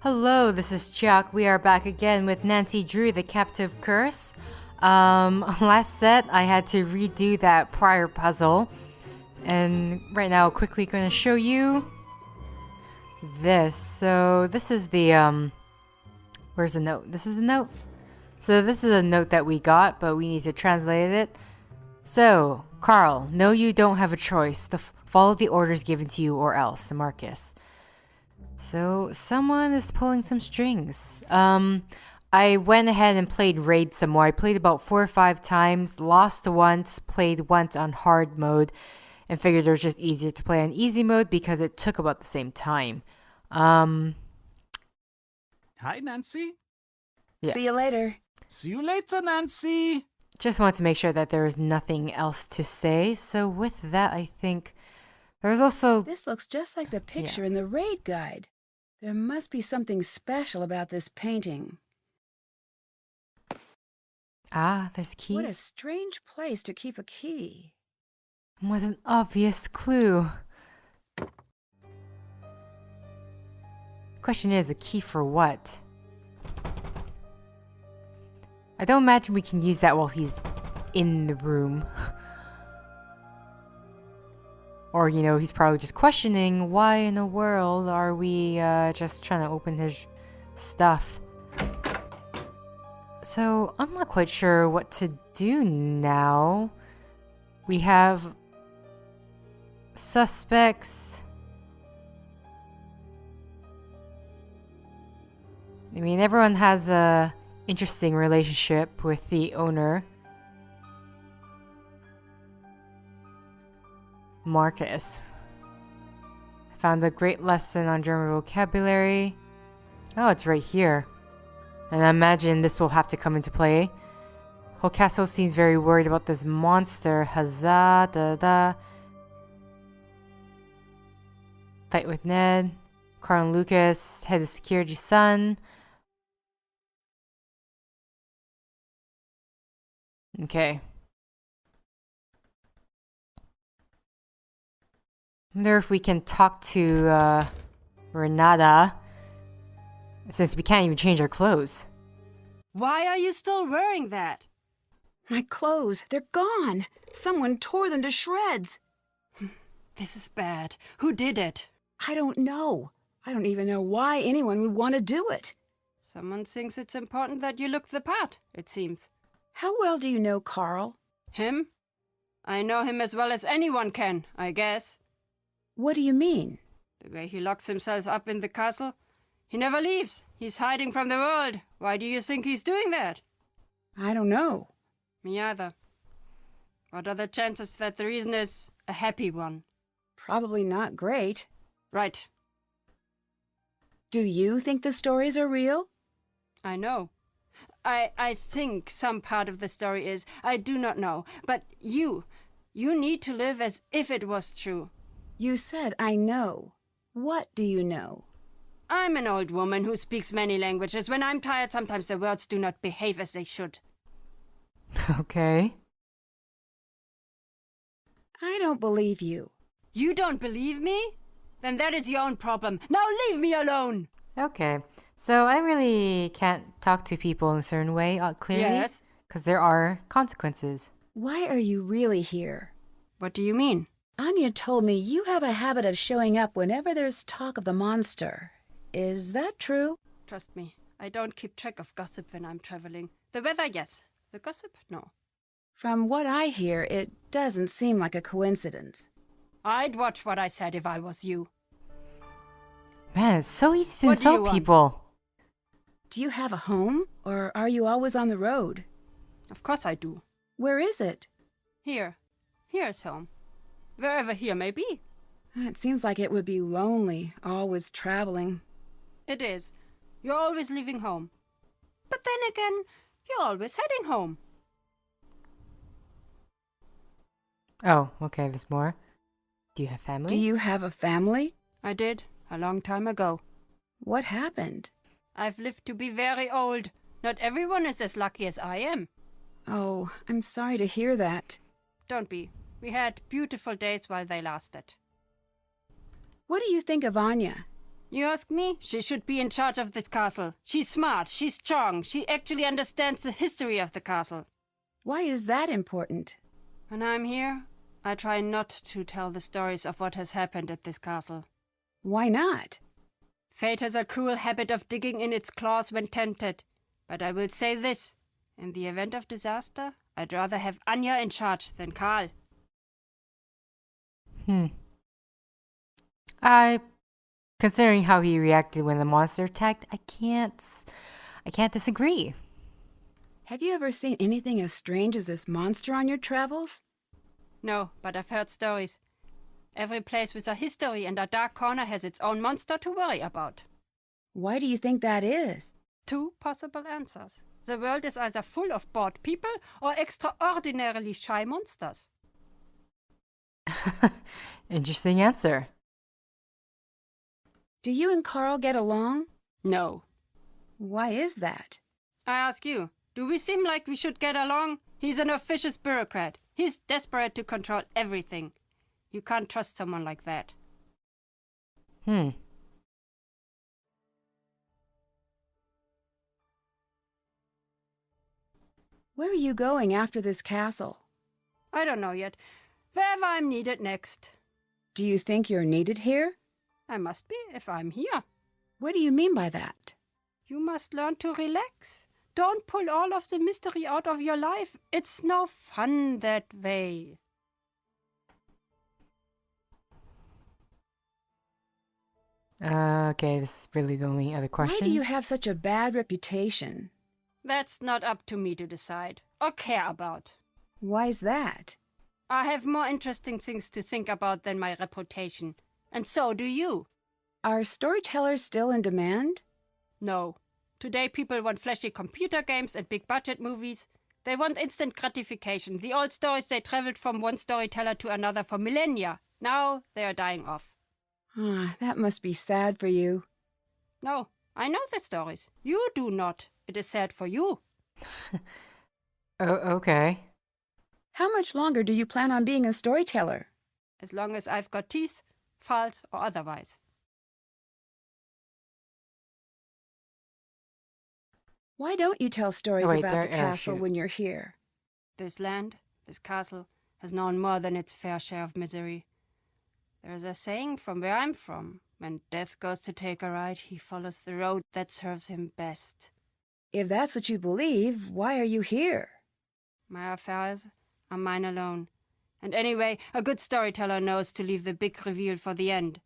Hello, this is Chiak. We are back again with Nancy Drew, the Captive Curse. Last set, I had to redo that prior puzzle. And right now, quickly going to show you this. So this is the, where's the note? This is the note. So this is a note that we got, but we need to translate it. So, Carl, no, you don't have a choice. Follow the orders given to you or else, Marcus. So, someone is pulling some strings. I went ahead and played Raid some more. I played about 4 or 5 times, lost once, played once on hard mode, and figured it was just easier to play on easy mode because it took about the same time. Hi, Nancy. Yeah. See you later. See you later, Nancy. Just wanted to make sure that there was nothing else to say. So with that, I think there's also... This looks just like the picture in the raid guide. There must be something special about this painting. Ah, there's a key. What a strange place to keep a key. What an obvious clue. Question is, a key for what? I don't imagine we can use that while he's in the room. Or, you know, he's probably just questioning why in the world are we just trying to open his stuff. So, I'm not quite sure what to do now. We have suspects. I mean, everyone has a interesting relationship with the owner. Marcus. I found a great lesson on German vocabulary. Oh, it's right here. And I imagine this will have to come into play. Whole castle seems very worried about this monster. Huzzah, da da. Fight with Ned. Carl and Lucas, head of security son. Okay. Wonder if we can talk to Renate, since we can't even change our clothes. Why are you still wearing that? My clothes, they're gone. Someone tore them to shreds. This is bad. Who did it? I don't know. I don't even know why anyone would want to do it. Someone thinks it's important that you look the part, it seems. How well do you know Carl? Him? I know him as well as anyone can, I guess. What do you mean? The way he locks himself up in the castle. He never leaves. He's hiding from the world. Why do you think he's doing that? I don't know. Me either. What are the chances that the reason is a happy one? Probably not great. Right. Do you think the stories are real? I know. I think some part of the story is. I do not know. But you need to live as if it was true. You said I know. What do you know? I'm an old woman who speaks many languages. When I'm tired, sometimes the words do not behave as they should. Okay. I don't believe you. You don't believe me? Then that is your own problem. Now leave me alone! Okay. So I really can't talk to people in a certain way, clearly. Yes. Because there are consequences. Why are you really here? What do you mean? Anya told me you have a habit of showing up whenever there's talk of the monster. Is that true? Trust me, I don't keep track of gossip when I'm traveling. The weather, yes. The gossip, no. From what I hear, it doesn't seem like a coincidence. I'd watch what I said if I was you. Man, it's so easy to What do you insult want? people. Do you have a home, or are you always on the road? Of course I do. Where is it? Here. Here's home. Wherever here may be. It seems like it would be lonely, always traveling. It is. You're always leaving home. But then again, you're always heading home. Oh, okay, there's more. Do you have family? Do you have a family? I did, a long time ago. What happened? I've lived to be very old. Not everyone is as lucky as I am. Oh, I'm sorry to hear that. Don't be. We had beautiful days while they lasted. What do you think of Anya? You ask me? She should be in charge of this castle. She's smart, she's strong, she actually understands the history of the castle. Why is that important? When I'm here, I try not to tell the stories of what has happened at this castle. Why not? Fate has a cruel habit of digging in its claws when tempted. But I will say this. In the event of disaster, I'd rather have Anya in charge than Karl. Considering how he reacted when the monster attacked, I can't disagree. Have you ever seen anything as strange as this monster on your travels? No, but I've heard stories. Every place with a history and a dark corner has its own monster to worry about. Why do you think that is? 2 possible answers. The world is either full of bored people or extraordinarily shy monsters. Interesting answer. Do you and Carl get along? No. Why is that? I ask you, do we seem like we should get along? He's an officious bureaucrat. He's desperate to control everything. You can't trust someone like that. Where are you going after this castle? I don't know yet. Wherever I'm needed next. Do you think you're needed here? I must be if I'm here. What do you mean by that? You must learn to relax. Don't pull all of the mystery out of your life. It's no fun that way. Okay, this is really the only other question. Why do you have such a bad reputation? That's not up to me to decide or care about. Why's that? I have more interesting things to think about than my reputation. And so do you. Are storytellers still in demand? No. Today people want flashy computer games and big-budget movies. They want instant gratification. The old stories, they traveled from one storyteller to another for millennia. Now they are dying off. That must be sad for you. No, I know the stories. You do not. It is sad for you. Okay. How much longer do you plan on being a storyteller? As long as I've got teeth, false or otherwise. Why don't you tell stories wait, about the castle shoot. when you're here? This land, this castle, has known more than its fair share of misery. There is a saying from where I'm from. When death goes to take a ride, he follows the road that serves him best. If that's what you believe, why are you here? My affairs are mine alone. And anyway, a good storyteller knows to leave the big reveal for the end.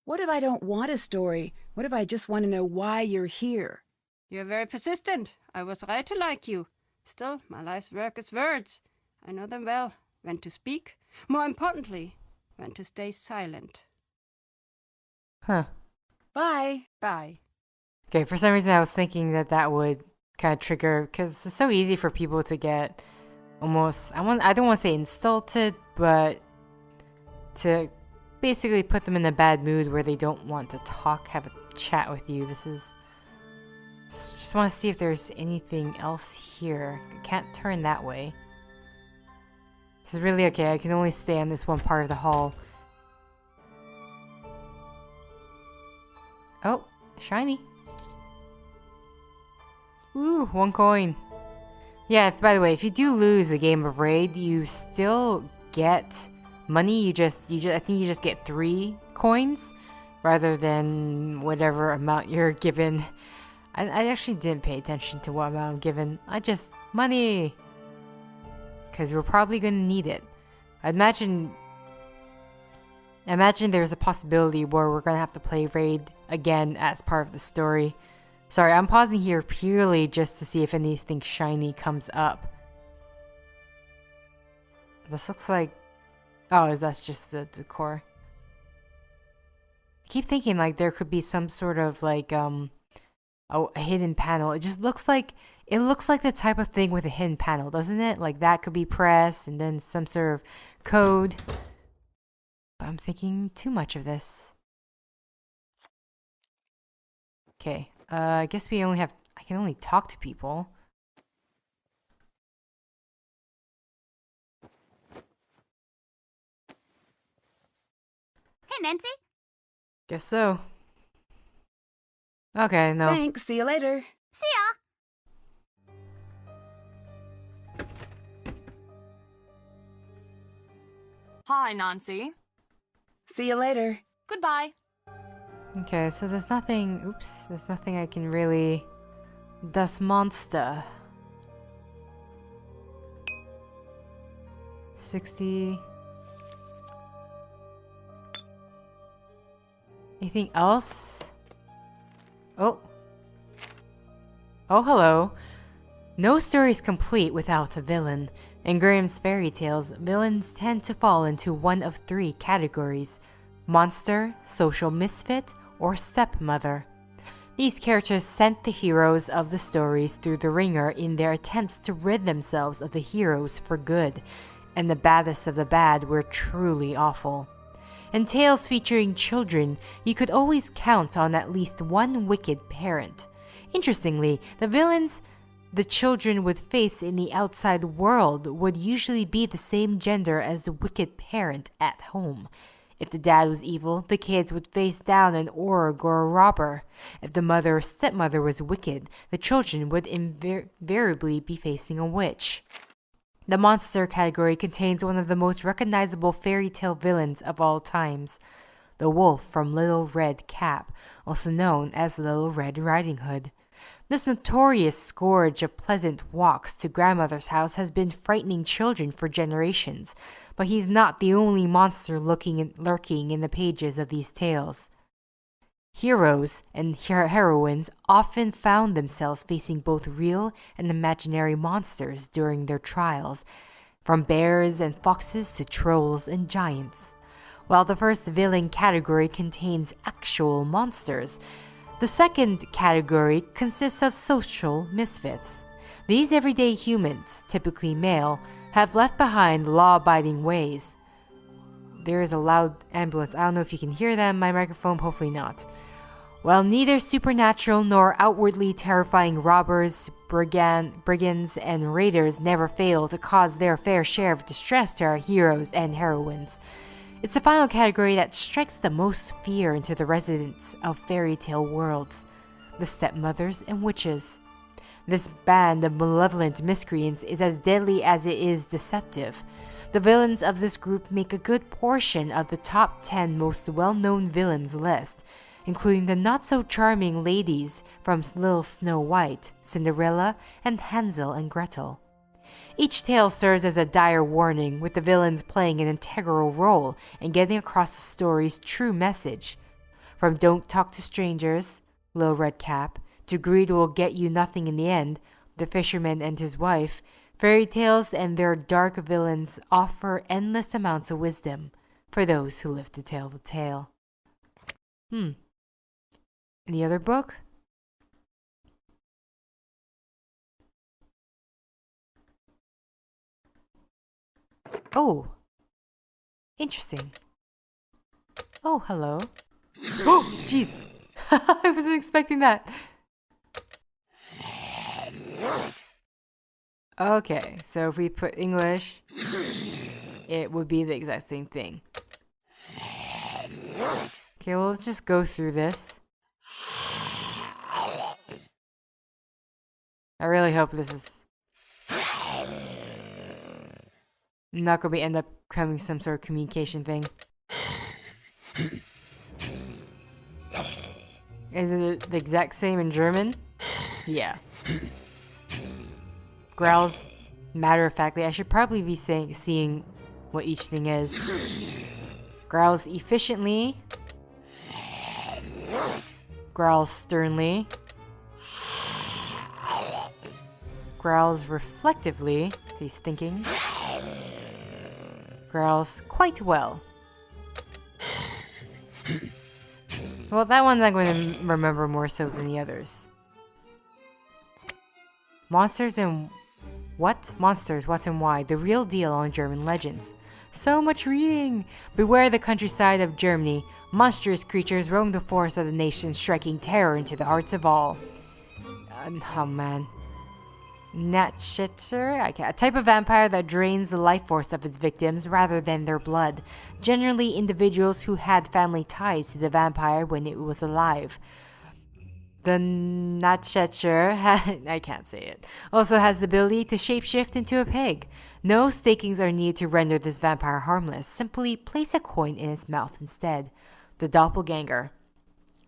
What if I don't want a story? What if I just want to know why you're here? You're very persistent. I was right to like you. Still, my life's work is words. I know them well. When to speak. More importantly, when to stay silent. Huh. Bye. Bye. Okay, for some reason I was thinking that would kind of trigger, because it's so easy for people to get almost, I don't want to say insulted, but to basically put them in a bad mood where they don't want to talk, have a chat with you. Just want to see if there's anything else here. I can't turn that way. This is really okay. I can only stay on this one part of the hall. Oh, shiny. Ooh, 1 coin. Yeah, by the way, if you do lose a game of Raid, you still get money. I think you just get 3 coins rather than whatever amount you're given. I actually didn't pay attention to what amount I'm given. Money! Because we're probably going to need it. I imagine there's a possibility where we're going to have to play Raid again as part of the story. Sorry, I'm pausing here purely just to see if anything shiny comes up. This looks like... Oh, that's just the decor. I keep thinking like there could be some sort of like a hidden panel. It just looks like the type of thing with a hidden panel, doesn't it? Like that could be pressed and then some sort of code. But I'm thinking too much of this. Okay, I guess I can only talk to people. Hey, Nancy. Guess so. Okay, no. Thanks, see you later. See ya! Hi, Nancy. See you later. Goodbye. Okay, so there's nothing... Oops. There's nothing I can really... Das Monster. 60... Anything else? Oh. Oh, hello. No story is complete without a villain. In Grimm's fairy tales, villains tend to fall into one of three categories: monster, social misfit, or stepmother. These characters sent the heroes of the stories through the ringer in their attempts to rid themselves of the heroes for good, and the baddest of the bad were truly awful. In tales featuring children, you could always count on at least one wicked parent. Interestingly, the villains the children would face in the outside world would usually be the same gender as the wicked parent at home. If the dad was evil, the kids would face down an orc or a robber. If the mother or stepmother was wicked, the children would invariably be facing a witch. The monster category contains one of the most recognizable fairy tale villains of all times, the wolf from Little Red Cap, also known as Little Red Riding Hood. This notorious scourge of pleasant walks to grandmother's house has been frightening children for generations, but he's not the only monster lurking in the pages of these tales. Heroes and heroines often found themselves facing both real and imaginary monsters during their trials, from bears and foxes to trolls and giants. While the first villain category contains actual monsters, the second category consists of social misfits. These everyday humans, typically male, have left behind law-abiding ways. There is a loud ambulance. I don't know if you can hear them. My microphone, hopefully not. While neither supernatural nor outwardly terrifying robbers, brigands, and raiders never fail to cause their fair share of distress to our heroes and heroines, it's the final category that strikes the most fear into the residents of fairy tale worlds: the stepmothers and witches. This band of malevolent miscreants is as deadly as it is deceptive. The villains of this group make a good portion of the top 10 most well-known villains list, including the not-so-charming ladies from Little Snow White, Cinderella, and Hansel and Gretel. Each tale serves as a dire warning, with the villains playing an integral role in getting across the story's true message. From Don't Talk to Strangers, Little Red Cap, to Greed Will Get You Nothing in the End, The Fisherman and His Wife, fairy tales and their dark villains offer endless amounts of wisdom for those who live to tell the tale. Any other book? Oh, interesting. Oh, hello. Oh, jeez. I wasn't expecting that. Okay, so if we put English, it would be the exact same thing. Okay, well, let's just go through this. I really hope this is not gonna end up becoming some sort of communication thing. Is it the exact same in German? Yeah. Growls matter-of-factly. I should probably be seeing what each thing is. Growls efficiently. Growls sternly. Growls reflectively. So he's thinking. Growls quite well. Well, that one's I'm going to remember more so than the others. Monsters and what? Monsters, what and why? The real deal on German legends. So much reading! Beware the countryside of Germany. Monstrous creatures roam the forests of the nation, striking terror into the hearts of all. Oh man. Natschitzer, a type of vampire that drains the life force of its victims rather than their blood. Generally individuals who had family ties to the vampire when it was alive. The Natchetcher, I can't say it, also has the ability to shapeshift into a pig. No stakings are needed to render this vampire harmless. Simply place a coin in its mouth instead. The doppelganger,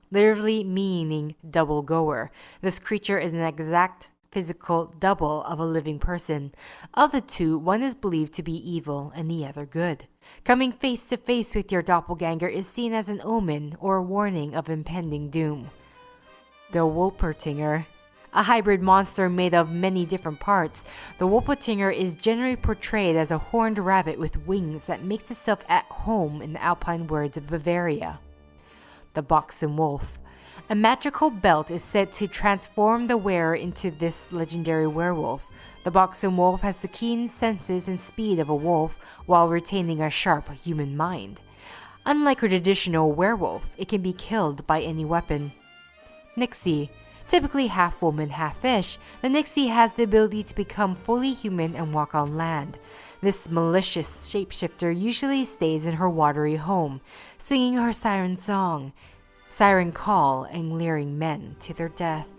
literally meaning double goer. This creature is an exact physical double of a living person. Of the two, one is believed to be evil and the other good. Coming face to face with your doppelganger is seen as an omen or a warning of impending doom. The Wolpertinger, a hybrid monster made of many different parts. The Wolpertinger is generally portrayed as a horned rabbit with wings that makes itself at home in the alpine woods of Bavaria. The Boxen Wolf. A magical belt is said to transform the wearer into this legendary werewolf. The Boxen Wolf has the keen senses and speed of a wolf while retaining a sharp human mind. Unlike a traditional werewolf, it can be killed by any weapon. Nixie. Typically half woman, half fish, the Nixie has the ability to become fully human and walk on land. This malicious shapeshifter usually stays in her watery home, singing her siren song, siren call, and luring men to their death.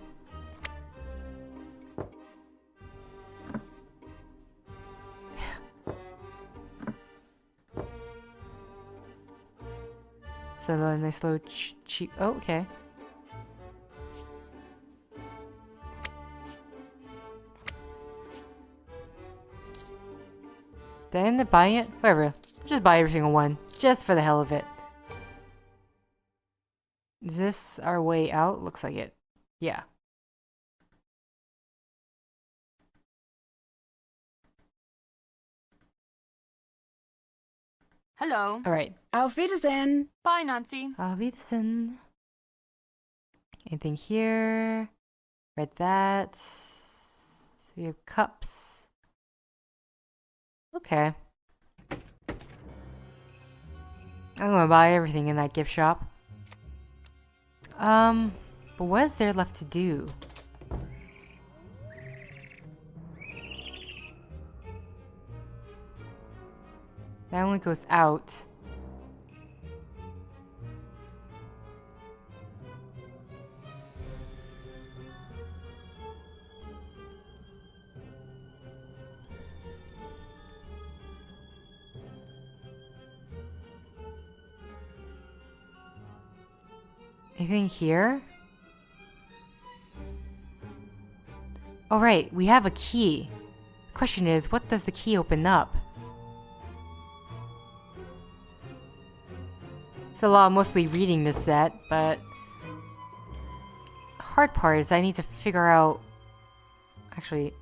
So a nice little cheap. Oh, okay. Did I end up buying it? Whatever. Just buy every single one. Just for the hell of it. Is this our way out? Looks like it. Yeah. Hello. Alright. Auf Wiedersehen. Bye, Nancy. Auf Wiedersehen. Anything here? Read that. We have cups. Okay. I'm gonna buy everything in that gift shop. But what is there left to do? That only goes out. Anything here? Oh right, we have a key. Question is, what does the key open up? It's a lot mostly reading this set, but the hard part is I need to figure out. Actually,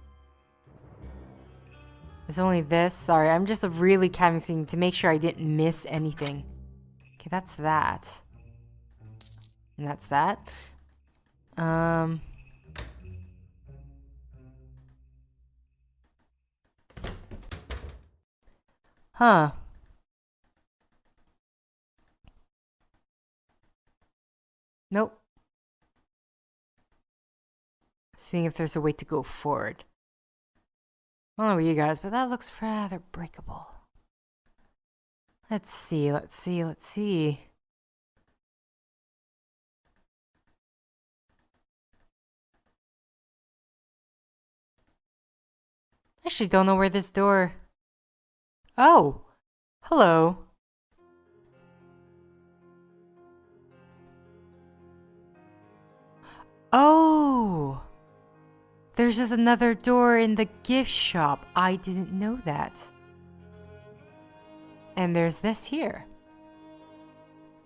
it's only this. Sorry, I'm just really canvassing to make sure I didn't miss anything. Okay, that's that. And that's that. Huh. Nope. Seeing if there's a way to go forward. I don't know about you guys, but that looks rather breakable. Let's see, let's see, let's see. I actually don't know where this door... Oh! Hello. Oh! There's just another door in the gift shop. I didn't know that. And there's this here.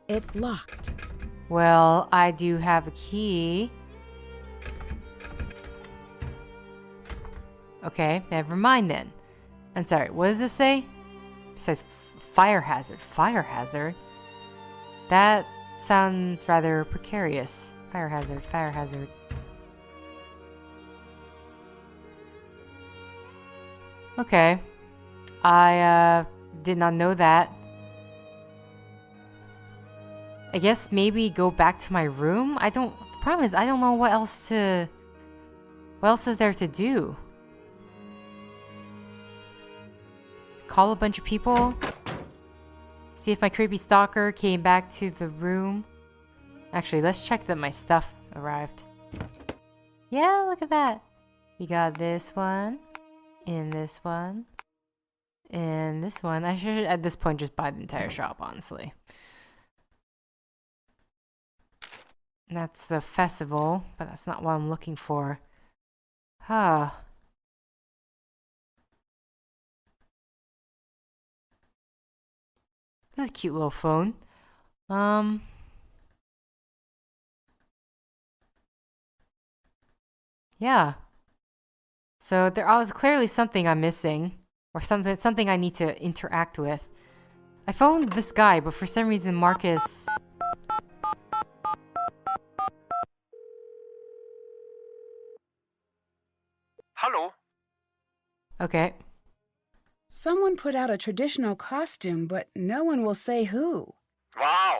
It's locked. Well, I do have a key. Okay, never mind then. I'm sorry, what does this say? It says fire hazard. Fire hazard? That sounds rather precarious. Fire hazard, fire hazard. Okay. I did not know that. I guess maybe go back to my room? The problem is I don't know what else is there to do? Call a bunch of people? See if my creepy stalker came back to the room? Actually, let's check that my stuff arrived. Yeah, look at that. We got this one, and this one, and this one. I should, at this point, just buy the entire shop, honestly. And that's the festival, but that's not what I'm looking for. Huh. This is a cute little phone. Yeah. So there was clearly something I'm missing, or something I need to interact with. I phoned this guy, but for some reason Marcus. Hello? Okay. Someone put out a traditional costume, but no one will say who. Wow!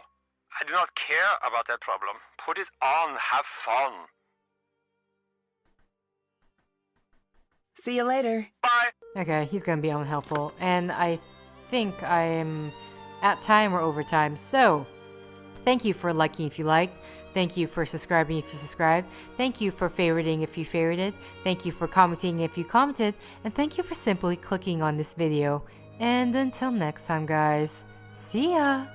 I do not care about that problem. Put it on, have fun. See you later. Bye! Okay, he's gonna be unhelpful, and I think I am at time or overtime. So, thank you for liking if you liked. Thank you for subscribing if you subscribed. Thank you for favoriting if you favorited. Thank you for commenting if you commented. And thank you for simply clicking on this video. And until next time, guys, see ya!